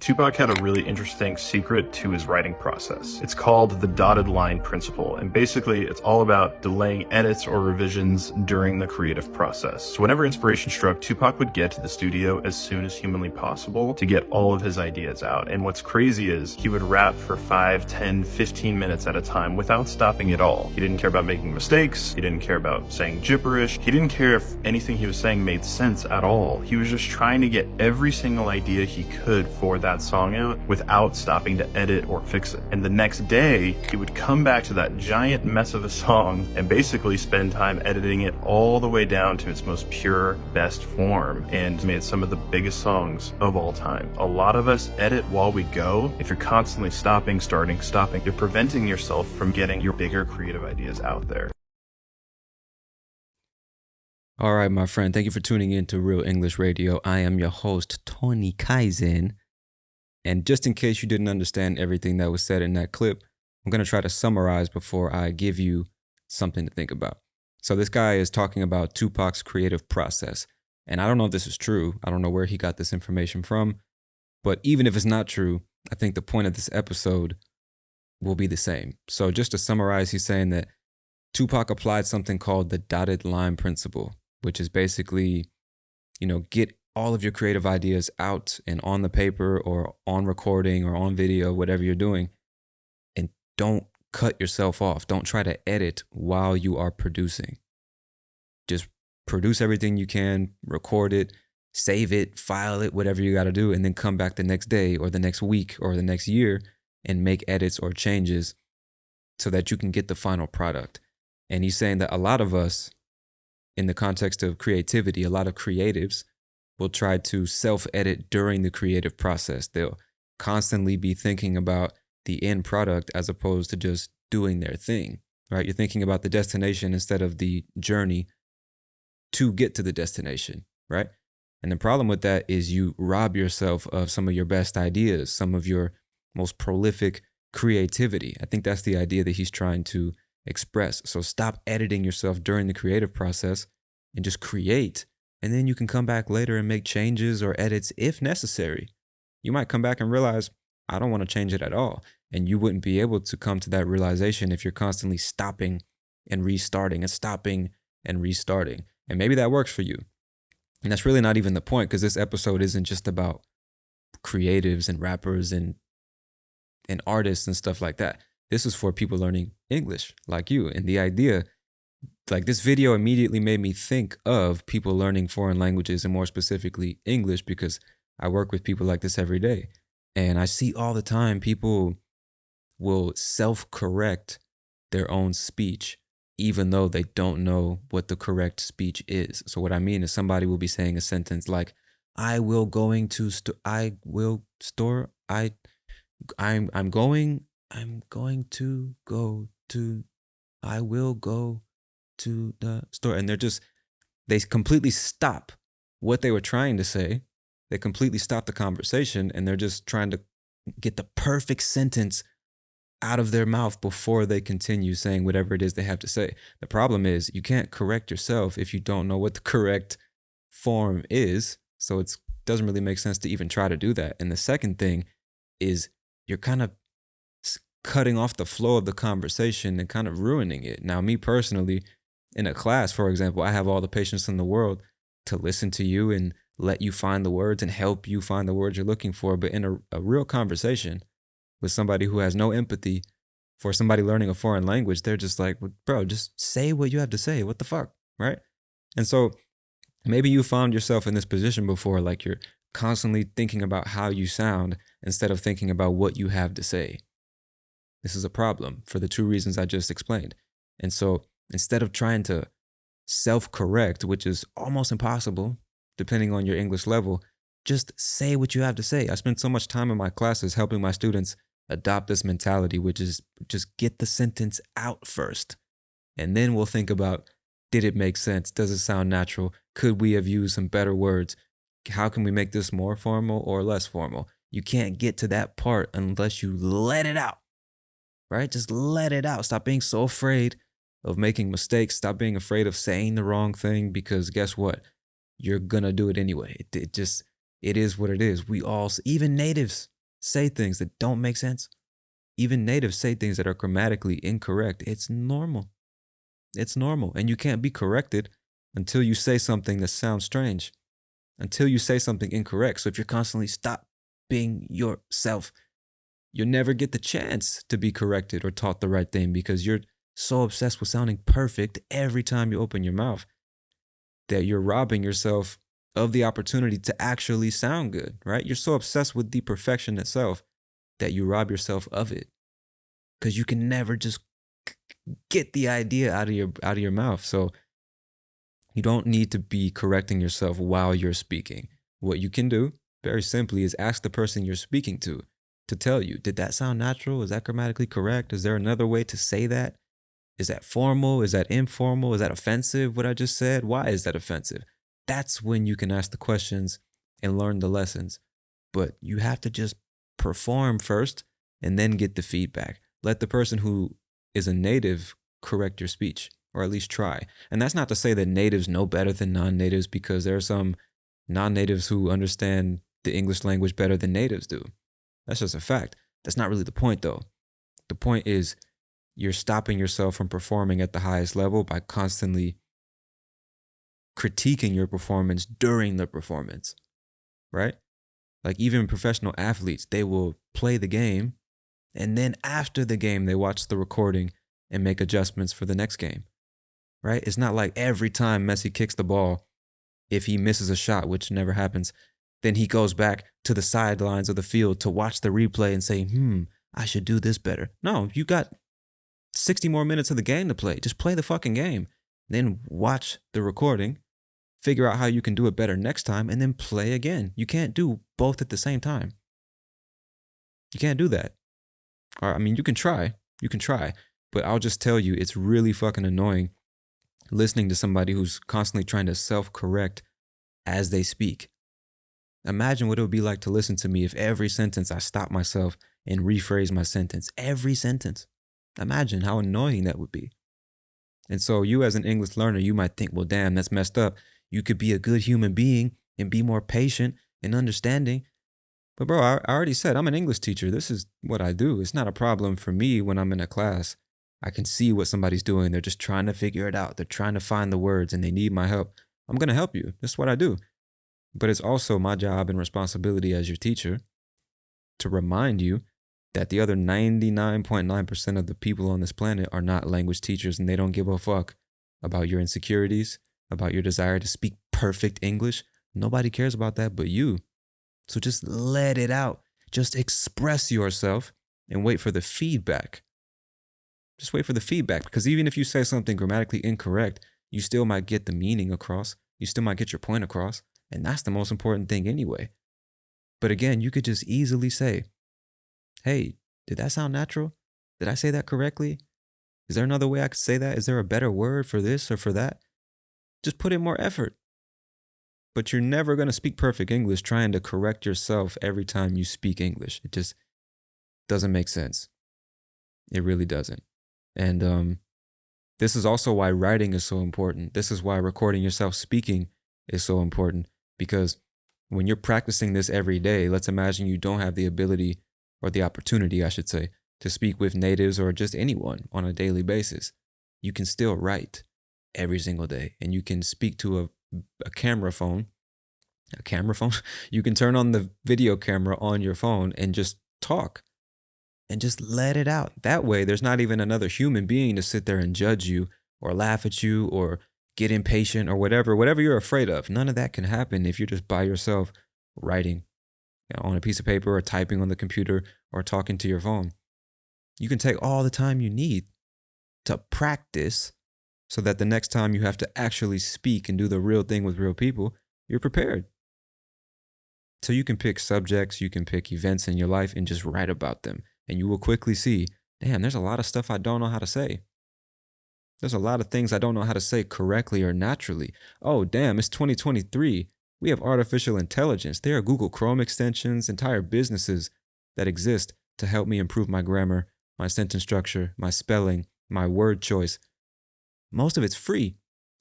Tupac had a really interesting secret to his writing process. It's called the dotted line principle, and basically it's all about delaying edits or revisions during the creative process. So whenever inspiration struck, Tupac would get to the studio as soon as humanly possible to get all of his ideas out. And what's crazy is he would rap for 5, 10, 15 minutes at a time without stopping at all. He didn't care about making mistakes. He didn't care about saying gibberish. He didn't care if anything he was saying made sense at all. He was just trying to get every single idea he could for that song out without stopping to edit or fix it. And the next day, he would come back to that giant mess of a song and basically spend time editing it all the way down to its most pure, best form, and made some of the biggest songs of all time. A lot of us edit while we go. If you're constantly stopping, starting, stopping, you're preventing yourself from getting your bigger creative ideas out there. All right, my friend, thank you for tuning in to Real English Radio. I am your host, Tony Kaizen. And just in case you didn't understand everything that was said in that clip, I'm going to try to summarize before I give you something to think about. So this guy is talking about Tupac's creative process. And I don't know if this is true. I don't know where he got this information from. But even if it's not true, I think the point of this episode will be the same. So just to summarize, he's saying that Tupac applied something called the dotted line principle, which is basically, get all of your creative ideas out and on the paper or on recording or on video, whatever you're doing, and don't cut yourself off. Don't try to edit while you are producing. Just produce everything you can, record it, save it, file it, whatever you got to do, and then come back the next day or the next week or the next year and make edits or changes so that you can get the final product. And he's saying that a lot of us, in the context of creativity, a lot of creatives will try to self-edit during the creative process. They'll constantly be thinking about the end product as opposed to just doing their thing, right? You're thinking about the destination instead of the journey to get to the destination, right? And the problem with that is you rob yourself of some of your best ideas, some of your most prolific creativity. I think that's the idea that he's trying to express. So stop editing yourself during the creative process and just create. And then you can come back later and make changes or edits if necessary. You might come back and realize, I don't want to change it at all. And you wouldn't be able to come to that realization if you're constantly stopping and restarting and stopping and restarting. And maybe that works for you. And that's really not even the point, because this episode isn't just about creatives and rappers and artists and stuff like that. This is for people learning English like you. And the idea, like this video immediately made me think of people learning foreign languages and more specifically English, because I work with people like this every day. And I see all the time people will self-correct their own speech, even though they don't know what the correct speech is. So what I mean is somebody will be saying a sentence like, I'm going to the store. And they completely stop what they were trying to say. They completely stop the conversation, and they're just trying to get the perfect sentence out of their mouth before they continue saying whatever it is they have to say. The problem is you can't correct yourself if you don't know what the correct form is. So it doesn't really make sense to even try to do that. And the second thing is you're kind of cutting off the flow of the conversation and kind of ruining it. Now, me personally, in a class, for example, I have all the patience in the world to listen to you and let you find the words and help you find the words you're looking for. But in a real conversation with somebody who has no empathy for somebody learning a foreign language, they're just like, bro, just say what you have to say. What the fuck, right? And so maybe you found yourself in this position before, like you're constantly thinking about how you sound instead of thinking about what you have to say. This is a problem for the two reasons I just explained. And so instead of trying to self-correct, which is almost impossible, depending on your English level, just say what you have to say. I spend so much time in my classes helping my students adopt this mentality, which is just get the sentence out first. And then we'll think about, did it make sense? Does it sound natural? Could we have used some better words? How can we make this more formal or less formal? You can't get to that part unless you let it out, right? Just let it out. Stop being so afraid of making mistakes. Stop being afraid of saying the wrong thing, because guess what? You're going to do it anyway. It is what it is. We all, even natives, say things that don't make sense. Even natives say things that are grammatically incorrect. It's normal. It's normal. And you can't be corrected until you say something that sounds strange, until you say something incorrect. So if you're constantly stop being yourself, you'll never get the chance to be corrected or taught the right thing because you're so obsessed with sounding perfect every time you open your mouth that you're robbing yourself of the opportunity to actually sound good, right? You're so obsessed with the perfection itself that you rob yourself of it because you can never just get the idea out of your mouth. So you don't need to be correcting yourself while you're speaking. What you can do, very simply, is ask the person you're speaking to tell you, did that sound natural? Is that grammatically correct? Is there another way to say that? Is that formal? Is that informal? Is that offensive, what I just said? Why is that offensive? That's when you can ask the questions and learn the lessons. But you have to just perform first and then get the feedback. Let the person who is a native correct your speech, or at least try. And that's not to say that natives know better than non-natives, because there are some non-natives who understand the English language better than natives do. That's just a fact. That's not really the point, though. The point is you're stopping yourself from performing at the highest level by constantly critiquing your performance during the performance, right? Like even professional athletes, they will play the game, and then after the game, they watch the recording and make adjustments for the next game, right? It's not like every time Messi kicks the ball, if he misses a shot, which never happens, then he goes back to the sidelines of the field to watch the replay and say, I should do this better. No, you got 60 more minutes of the game to play. Just play the fucking game. Then watch the recording, figure out how you can do it better next time, and then play again. You can't do both at the same time. You can't do that. Or, I mean, you can try, but I'll just tell you, it's really fucking annoying listening to somebody who's constantly trying to self-correct as they speak. Imagine what it would be like to listen to me if every sentence I stopped myself and rephrase my sentence. Every sentence. Imagine how annoying that would be. And so you as an English learner, you might think, well, damn, that's messed up. You could be a good human being and be more patient and understanding. But bro, I already said I'm an English teacher. This is what I do. It's not a problem for me when I'm in a class. I can see what somebody's doing. They're just trying to figure it out. They're trying to find the words and they need my help. I'm going to help you. That's what I do. But it's also my job and responsibility as your teacher to remind you that the other 99.9% of the people on this planet are not language teachers, and they don't give a fuck about your insecurities, about your desire to speak perfect English. Nobody cares about that but you. So just let it out. Just express yourself and wait for the feedback. Just wait for the feedback, because even if you say something grammatically incorrect, you still might get the meaning across. You still might get your point across. And that's the most important thing anyway. But again, you could just easily say, hey, did that sound natural? Did I say that correctly? Is there another way I could say that? Is there a better word for this or for that? Just put in more effort. But you're never going to speak perfect English trying to correct yourself every time you speak English. It just doesn't make sense. It really doesn't. And this is also why writing is so important. This is why recording yourself speaking is so important. Because when you're practicing this every day, let's imagine you don't have the ability, or the opportunity, I should say, to speak with natives or just anyone on a daily basis. You can still write every single day, and you can speak to a camera phone. A camera phone? You can turn on the video camera on your phone and just talk and just let it out. That way, there's not even another human being to sit there and judge you or laugh at you or get impatient or whatever you're afraid of. None of that can happen if you're just by yourself writing, on a piece of paper or typing on the computer or talking to your phone. You can take all the time you need to practice so that the next time you have to actually speak and do the real thing with real people, you're prepared. So you can pick subjects, you can pick events in your life and just write about them. And you will quickly see, damn, there's a lot of stuff I don't know how to say. There's a lot of things I don't know how to say correctly or naturally. Oh, damn, it's 2023. We have artificial intelligence. There are Google Chrome extensions, entire businesses that exist to help me improve my grammar, my sentence structure, my spelling, my word choice. Most of it's free,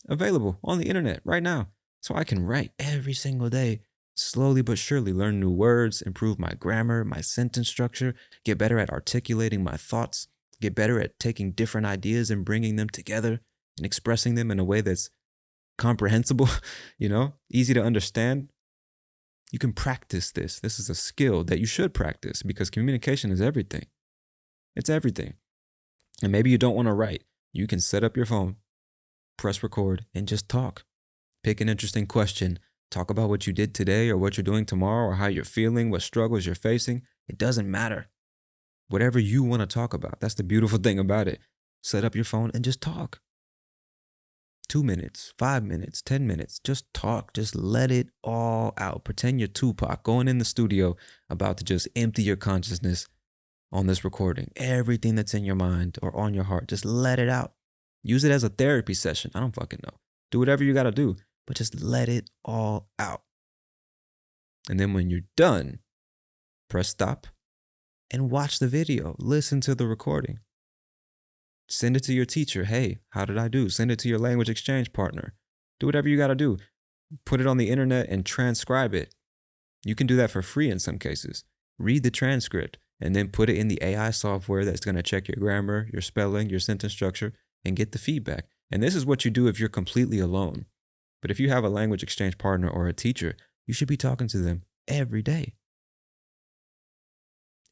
available on the internet right now. So I can write every single day slowly but surely learn new words, improve my grammar, my sentence structure, get better at articulating my thoughts, get better at taking different ideas and bringing them together and expressing them in a way that's comprehensible, easy to understand. You can practice this. This is a skill that you should practice because communication is everything. It's everything. And maybe you don't want to write. You can set up your phone, press record, and just talk. Pick an interesting question. Talk about what you did today or what you're doing tomorrow or how you're feeling, what struggles you're facing. It doesn't matter. Whatever you want to talk about. That's the beautiful thing about it. Set up your phone and just talk. 2 minutes, 5 minutes, 10 minutes. Just talk. Just let it all out. Pretend you're Tupac going in the studio about to just empty your consciousness on this recording. Everything that's in your mind or on your heart, just let it out. Use it as a therapy session. I don't fucking know. Do whatever you got to do, but just let it all out. And then when you're done, press stop and watch the video. Listen to the recording. Send it to your teacher. Hey, how did I do? Send it to your language exchange partner. Do whatever you got to do. Put it on the internet and transcribe it. You can do that for free in some cases. Read the transcript and then put it in the AI software that's going to check your grammar, your spelling, your sentence structure, and get the feedback. And this is what you do if you're completely alone. But if you have a language exchange partner or a teacher, you should be talking to them every day.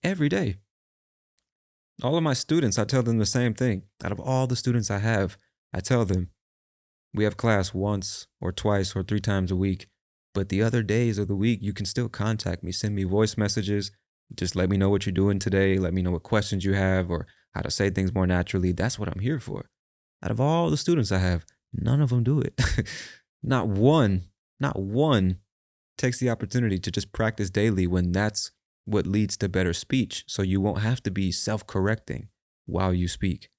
Every day. All of my students, I tell them the same thing. Out of all the students I have, I tell them, we have class once or twice or 3 times a week, but the other days of the week, you can still contact me, send me voice messages, just let me know what you're doing today, let me know what questions you have or how to say things more naturally. That's what I'm here for. Out of all the students I have, none of them do it. Not one takes the opportunity to just practice daily when that's what leads to better speech. So you won't have to be self-correcting while you speak.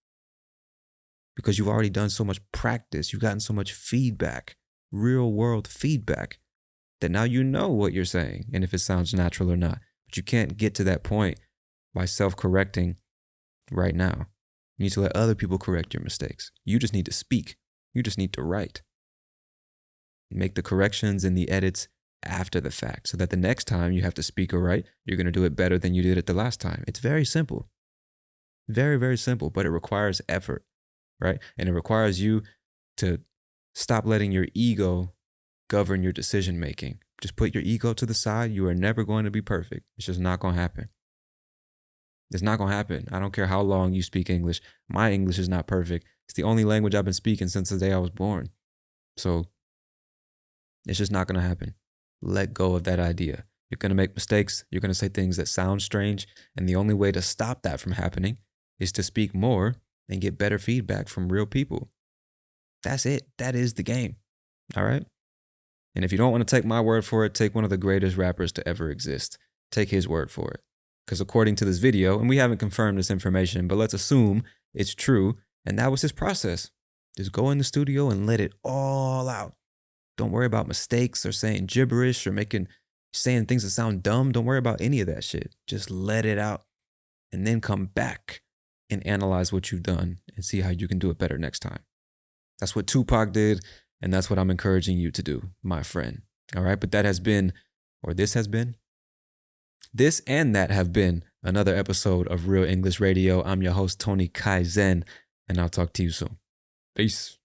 Because you've already done so much practice. You've gotten so much feedback, real world feedback, that now you know what you're saying and if it sounds natural or not. But you can't get to that point by self-correcting right now. You need to let other people correct your mistakes. You just need to speak. You just need to write. Make the corrections and the edits after the fact so that the next time you have to speak or write, you're going to do it better than you did it the last time. It's very simple. Very, very simple, but it requires effort, right? And it requires you to stop letting your ego govern your decision making. Just put your ego to the side. You are never going to be perfect. It's just not going to happen. It's not going to happen. I don't care how long you speak English. My English is not perfect. It's the only language I've been speaking since the day I was born. So it's just not going to happen. Let go of that idea. You're going to make mistakes. You're going to say things that sound strange. And the only way to stop that from happening is to speak more and get better feedback from real people. That's it. That is the game. All right? And if you don't want to take my word for it, take one of the greatest rappers to ever exist. Take his word for it. Because according to this video, and we haven't confirmed this information, but let's assume it's true, and that was his process. Just go in the studio and let it all out. Don't worry about mistakes or saying gibberish or saying things that sound dumb. Don't worry about any of that shit. Just let it out and then come back and analyze what you've done and see how you can do it better next time. That's what Tupac did, and that's what I'm encouraging you to do, my friend. All right, but this and that have been another episode of Real English Radio. I'm your host, Tony Kaizen, and I'll talk to you soon. Peace.